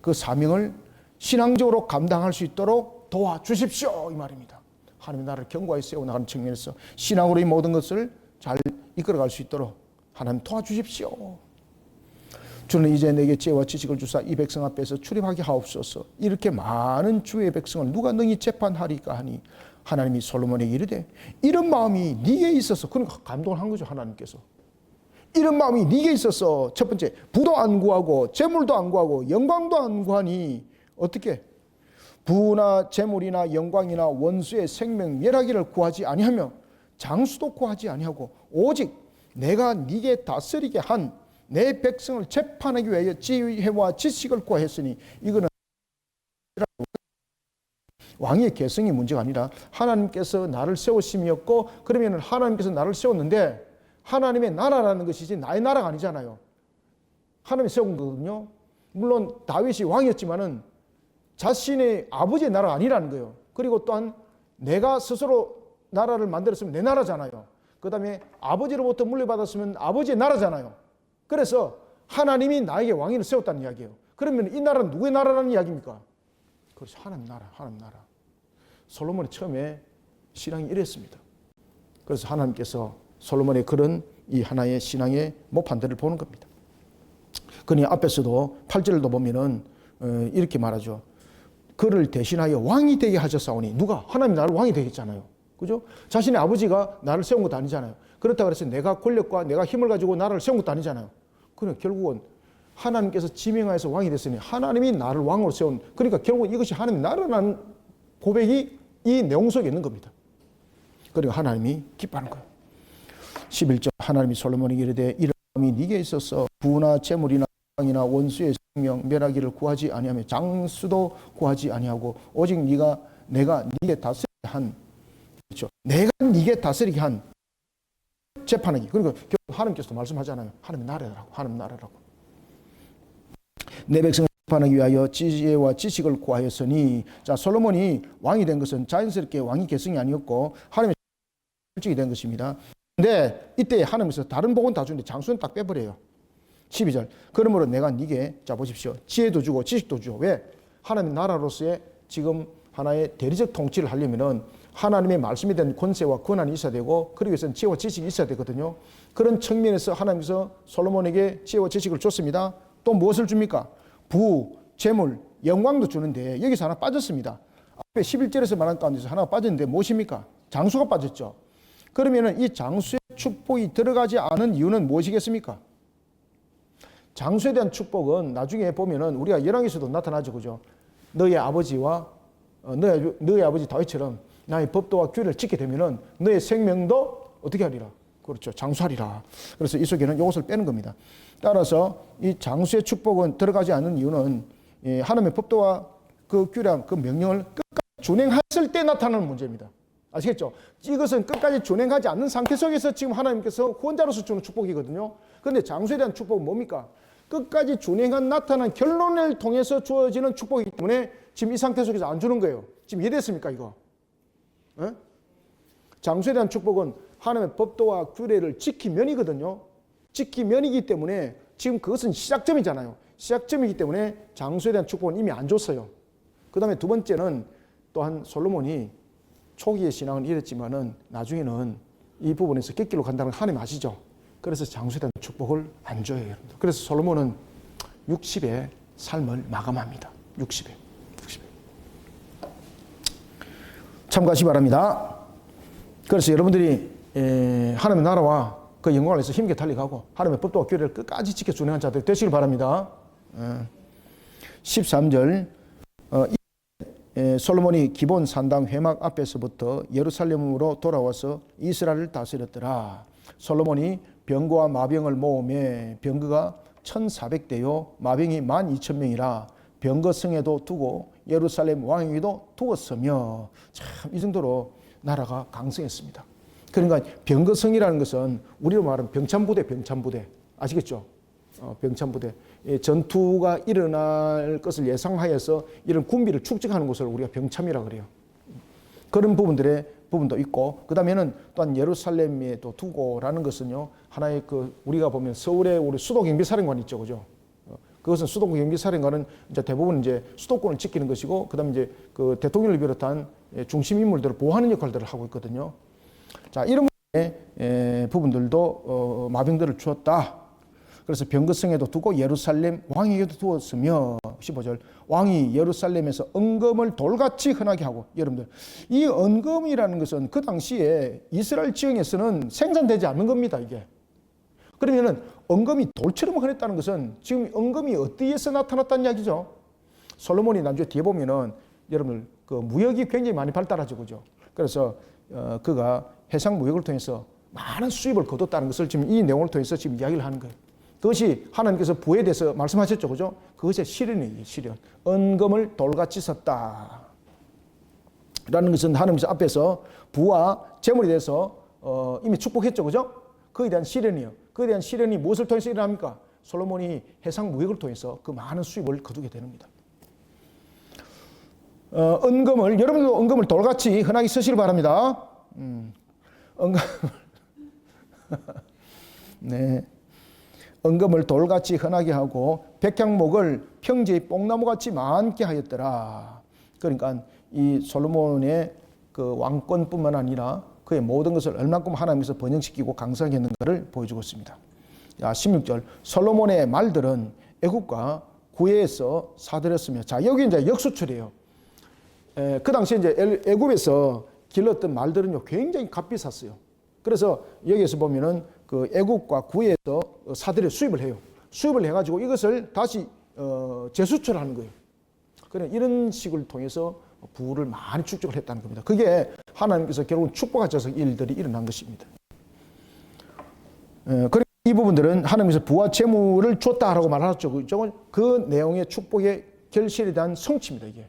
Speaker 1: 그 사명을 신앙적으로 감당할 수 있도록 도와주십시오, 이 말입니다. 하나님의 나라를 견고하게 세워나가는 측면에서 신앙으로 이 모든 것을 잘 이끌어갈 수 있도록 하나님 도와주십시오. 주는 이제 내게 지혜와 지식을 주사 이 백성 앞에서 출입하게 하옵소서. 이렇게 많은 주의 백성을 누가 능히 재판하리까 하니 하나님이 솔로몬에게 이르되 이런 마음이 네게 있어서, 그러니까 감동을 한 거죠. 하나님께서 이런 마음이 네게 있어서 첫 번째 부도 안 구하고 재물도 안 구하고 영광도 안 구하니 어떻게 부나 재물이나 영광이나 원수의 생명 멸하기를 구하지 아니하며 장수도 구하지 아니하고 오직 내가 네게 다스리게 한 내 백성을 재판하기 위하여 지혜와 지식을 구하였으니 이거는 왕의 계승이 문제가 아니라 하나님께서 나를 세우심이었고, 그러면 하나님께서 나를 세웠는데 하나님의 나라라는 것이지 나의 나라가 아니잖아요. 하나님이 세운 거거든요. 물론 다윗이 왕이었지만은 자신의 아버지의 나라가 아니라는 거예요. 그리고 또한 내가 스스로 나라를 만들었으면 내 나라잖아요. 그 다음에 아버지로부터 물려받았으면 아버지의 나라잖아요. 그래서 하나님이 나에게 왕위를 세웠다는 이야기예요. 그러면 이 나라는 누구의 나라라는 이야기입니까? 그렇죠. 하나님 나라, 하나님 나라. 솔로몬이 처음에 신앙이 이랬습니다. 그래서 하나님께서 솔로몬의 그런 이 하나의 신앙의 모판들을 보는 겁니다. 그러니 앞에서도 8절도 보면은 이렇게 말하죠. 그를 대신하여 왕이 되게 하셨사오니, 누가? 하나님 나를 왕이 되게 했잖아요. 그죠? 자신의 아버지가 나를 세운 것도 아니잖아요. 그렇다고 해서 내가 권력과 내가 힘을 가지고 나라를 세운 것도 아니잖아요. 그러니까 결국은 하나님께서 지명하여서 왕이 됐으니 하나님이 나를 왕으로 세운, 그러니까 결국은 이것이 하나님의 나라라는 고백이 이 내용 속에 있는 겁니다. 그리고 하나님이 기뻐하는 거예요. 11절 하나님이 솔로몬에게 이르되 이런 마음이 네게 있어서 부나 재물이나 이나 원수의 생명 멸하기를 구하지 아니하며 장수도 구하지 아니하고 오직 내가 네게 다스리게 한, 그렇죠. 내가 네게 다스리게 한 재판하기. 그러니까 하나님께서도 말씀하잖아요. 하나님 나라라고, 하나님 나라라고. 내 백성을 재판하기 위하여 지혜와 지식을 구하였으니, 자, 솔로몬이 왕이 된 것은 자연스럽게 왕위 계승이 아니었고 하나님의 설정이 된 것입니다. 근데 이때 하나님께서 다른 복은 다 주는데 장수는 딱 빼버려요. 12절 그러므로 내가 네게, 자 보십시오, 지혜도 주고 지식도 주고. 왜? 하나님 나라로서의 지금 하나의 대리적 통치를 하려면은 하나님의 말씀에 대한 권세와 권한이 있어야 되고, 그러기 위해서는 지혜와 지식이 있어야 되거든요. 그런 측면에서 하나님께서 솔로몬에게 지혜와 지식을 줬습니다. 또 무엇을 줍니까? 부, 재물, 영광도 주는데 여기서 하나 빠졌습니다. 앞에 11절에서 말한 가운데서 하나가 빠졌는데 무엇입니까? 장수가 빠졌죠. 그러면은 이 장수의 축복이 들어가지 않은 이유는 무엇이겠습니까? 장수에 대한 축복은 나중에 보면은 우리가 열왕에서도 나타나죠. 그죠? 너의 아버지와 너의 아버지 다윗처럼 나의 법도와 규례를 지키게 되면은 너의 생명도 어떻게 하리라? 그렇죠. 장수하리라. 그래서 이 속에는 이것을 빼는 겁니다. 따라서 이 장수의 축복은 들어가지 않는 이유는 하나님의 법도와 그 규례, 그 명령을 끝까지 준행했을 때 나타나는 문제입니다. 아시겠죠? 이것은 끝까지 준행하지 않는 상태 속에서 지금 하나님께서 후원자로서 주는 축복이거든요. 그런데 장수에 대한 축복은 뭡니까? 끝까지 준행한 나타난 결론을 통해서 주어지는 축복이기 때문에 지금 이 상태 속에서 안 주는 거예요. 지금 이해됐습니까, 이거? 에? 장수에 대한 축복은 하나님의 법도와 규례를 지키면이거든요. 지키면이기 때문에 지금 그것은 시작점이잖아요. 시작점이기 때문에 장수에 대한 축복은 이미 안 줬어요. 그 다음에 두 번째는 또한 솔로몬이 초기의 신앙은 이랬지만은 나중에는 이 부분에서 객길로 간다는 걸 하나님 아시죠? 그래서 장수에 대한 축복을 안 줘요, 여러분들. 그래서 솔로몬은 60의 삶을 마감합니다. 60에. 참고하시기 바랍니다. 그래서 여러분들이 하나님의 나라와 그 영광을 위해서 힘있게 달려가고 하나님의 법도와 규례를 끝까지 지켜 준행한 자들 되시길 바랍니다. 13절 솔로몬이 기본 산당 회막 앞에서부터 예루살렘으로 돌아와서 이스라엘을 다스렸더라. 솔로몬이 병거와 마병을 모으매 병거가 1,400대요 마병이 12,000명이라 병거성에도 두고 예루살렘 왕에게도 두었으며 참 이 정도로 나라가 강성했습니다. 그러니까 병거성이라는 것은 우리로 말하면 병참부대 아시겠죠? 병참부대 전투가 일어날 것을 예상하여서 이런 군비를 축적하는 것을 우리가 병참이라고 그래요. 그런 부분도 있고 그 다음에는 또한 예루살렘에 또 두고라는 것은요 하나의 그 우리가 보면 서울에 우리 수도경비사령관 있죠, 그죠? 그것은 수도경비사령관은 이제 대부분 이제 수도권을 지키는 것이고 그 다음에 이제 그 대통령을 비롯한 중심 인물들을 보호하는 역할들을 하고 있거든요. 자, 이런 부분들도 마병들을 주었다. 그래서 병거성에도 두고 예루살렘 왕에게도 두었으며 15절 왕이 예루살렘에서 은금을 돌같이 흔하게 하고 여러분들 이 은금이라는 것은 그 당시에 이스라엘 지형에서는 생산되지 않는 겁니다. 이게 그러면은 은금이 돌처럼 흔했다는 것은 지금 은금이 어디에서 나타났다는 이야기죠. 솔로몬이 나중에 뒤에 보면은 여러분들 그 무역이 굉장히 많이 발달하죠, 그죠? 그래서 그가 해상 무역을 통해서 많은 수입을 거뒀다는 것을 지금 이 내용을 통해서 지금 이야기를 하는 거예요. 그것이 하나님께서 부에 대해서 말씀하셨죠, 그죠? 그것의 실현이에요, 실현. 은금을 돌같이 썼다. 라는 것은 하나님께서 앞에서 부와 재물에 대해서 이미 축복했죠, 그죠? 그에 대한 실현이에요. 그에 대한 실현이 무엇을 통해서 일어납니까? 솔로몬이 해상 무역을 통해서 그 많은 수입을 거두게 됩니다. 여러분들도 은금을 돌같이 흔하게 쓰시길 바랍니다. 네. 은금을 돌같이 흔하게 하고 백향목을 평지의 뽕나무같이 많게 하였더라. 그러니까 이 솔로몬의 그 왕권뿐만 아니라 그의 모든 것을 얼마큼 하나님께서 번영시키고 강성하게 했는가를 보여주고 있습니다. 16절 솔로몬의 말들은 애굽과 구에서 사들였으며 자 여기 이제 역수출이에요. 그 당시에 이제 애굽에서 길렀던 말들은요 굉장히 값비쌌어요. 그래서 여기에서 보면은 그 애굽과 구에서 사들여 수입을 해요. 수입을 해가지고 이것을 다시 재수출하는 거예요. 그래 이런 식을 통해서 부를 많이 축적을 했다는 겁니다. 그게 하나님께서 결국은 축복하셔서 일들이 일어난 것입니다. 그리고 이 부분들은 하나님께서 부와 재물을 줬다라고 말하셨죠. 그 내용의 축복의 결실에 대한 성취입니다. 이게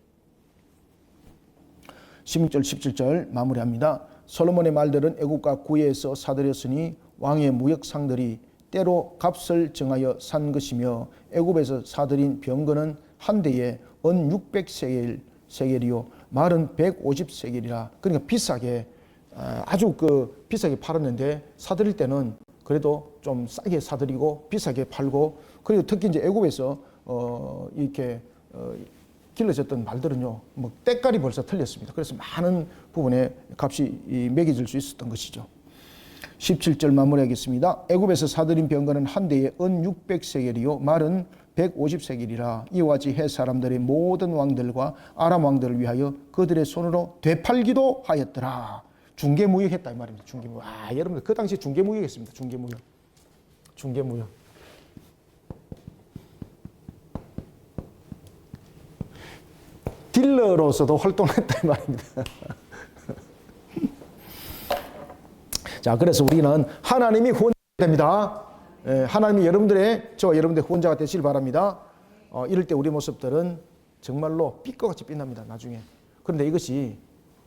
Speaker 1: 16절 17절 마무리합니다. 솔로몬의 말들은 애국과 구에서 사들였으니 왕의 무역상들이 때로 값을 정하여 산 것이며 애굽에서 사들인 병거는 한 대에 은 600세겔이요 말은 150세겔이라 그러니까 비싸게 아주 그 비싸게 팔았는데 사들일 때는 그래도 좀 싸게 사들이고 비싸게 팔고 그리고 특히 이제 애굽에서 이렇게 길러졌던 말들은요 뭐 때깔이 벌써 틀렸습니다. 그래서 많은 부분에 값이 매겨질 수 있었던 것이죠. 17절 마무리하겠습니다. 애굽에서 사들인 병거는 한 대에 은 600세겔이요 말은 150세겔이라. 이와 같이 헷 사람들의 모든 왕들과 아람 왕들을 위하여 그들의 손으로 되팔기도 하였더라. 중개무역했다 이 말입니다. 중개무역. 여러분들 그 당시 중개무역했습니다. 중개무역. 딜러로서도 활동했다 이 말입니다. 자, 그래서 우리는 하나님이 후원자가 됩니다. 하나님이 저와 여러분들의 후원자가 되시길 바랍니다. 이럴 때 우리 모습들은 정말로 빛과같이 빛납니다. 나중에. 그런데 이것이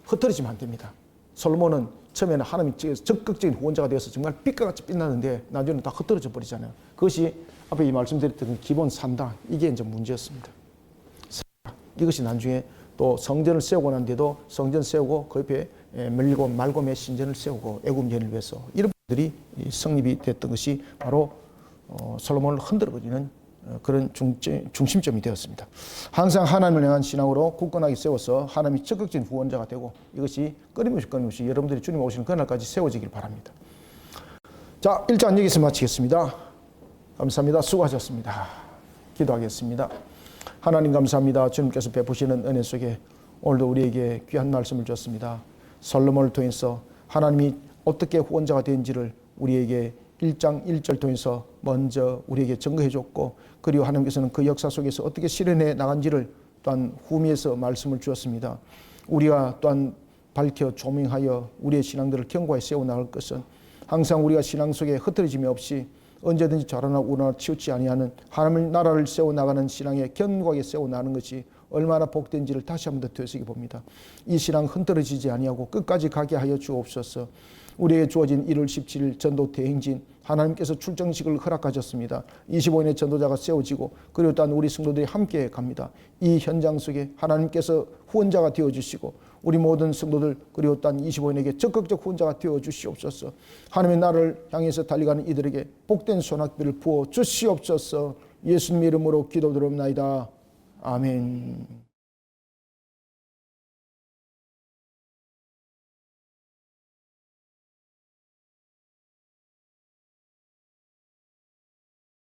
Speaker 1: 흩어지면 안 됩니다. 솔로몬은 처음에는 하나님이 적극적인 후원자가 되어서 정말 빛과같이 빛나는데 나중에는 다 흩어져 버리잖아요. 그것이 앞에 이 말씀드렸던 기본 산당, 이게 이제 문제였습니다. 이것이 나중에 또 성전을 세우고 난 뒤에도 성전 세우고 그 옆에 말곰의 신전을 세우고 애굽연을 위해서 이런 분들이 성립이 됐던 것이 바로 솔로몬을 흔들어버리는 그런 중심점이 되었습니다. 항상 하나님을 향한 신앙으로 굳건하게 세워서 하나님이 적극적인 후원자가 되고 이것이 끊임없이 여러분들이 주님 오시는 그날까지 세워지길 바랍니다. 자, 1장 여기서 마치겠습니다. 감사합니다. 수고하셨습니다. 기도하겠습니다. 하나님 감사합니다. 주님께서 베푸시는 은혜 속에 오늘도 우리에게 귀한 말씀을 주셨습니다. 솔로몬을 통해서 하나님이 어떻게 후원자가 된지를 우리에게 1장 1절 통해서 먼저 우리에게 증거해 줬고, 그리고 하나님께서는 그 역사 속에서 어떻게 실현해 나간지를 또한 후미에서 말씀을 주었습니다. 우리가 또한 밝혀 조명하여 우리의 신앙들을 견고하게 세워나갈 것은 항상 우리가 신앙 속에 흐트러짐이 없이 언제든지 자라나 우러나 치우치 아니하는 하나님의 나라를 세워나가는 신앙에 견고하게 세워나가는 것이 얼마나 복된지를 다시 한 번 더 되새겨 봅니다. 이 신앙 흔들어지지 아니하고 끝까지 가게 하여 주옵소서. 우리에게 주어진 1월 17일 전도 대행진, 하나님께서 출정식을 허락하셨습니다. 25인의 전도자가 세워지고 그리고 또한 우리 성도들이 함께 갑니다. 이 현장 속에 하나님께서 후원자가 되어주시고 우리 모든 성도들 그리고 또한 25인에게 적극적 후원자가 되어주시옵소서. 하나님의 나라를 향해서 달려가는 이들에게 복된 소낙비를 부어 주시옵소서. 예수님의 이름으로 기도드립나이다. 아멘.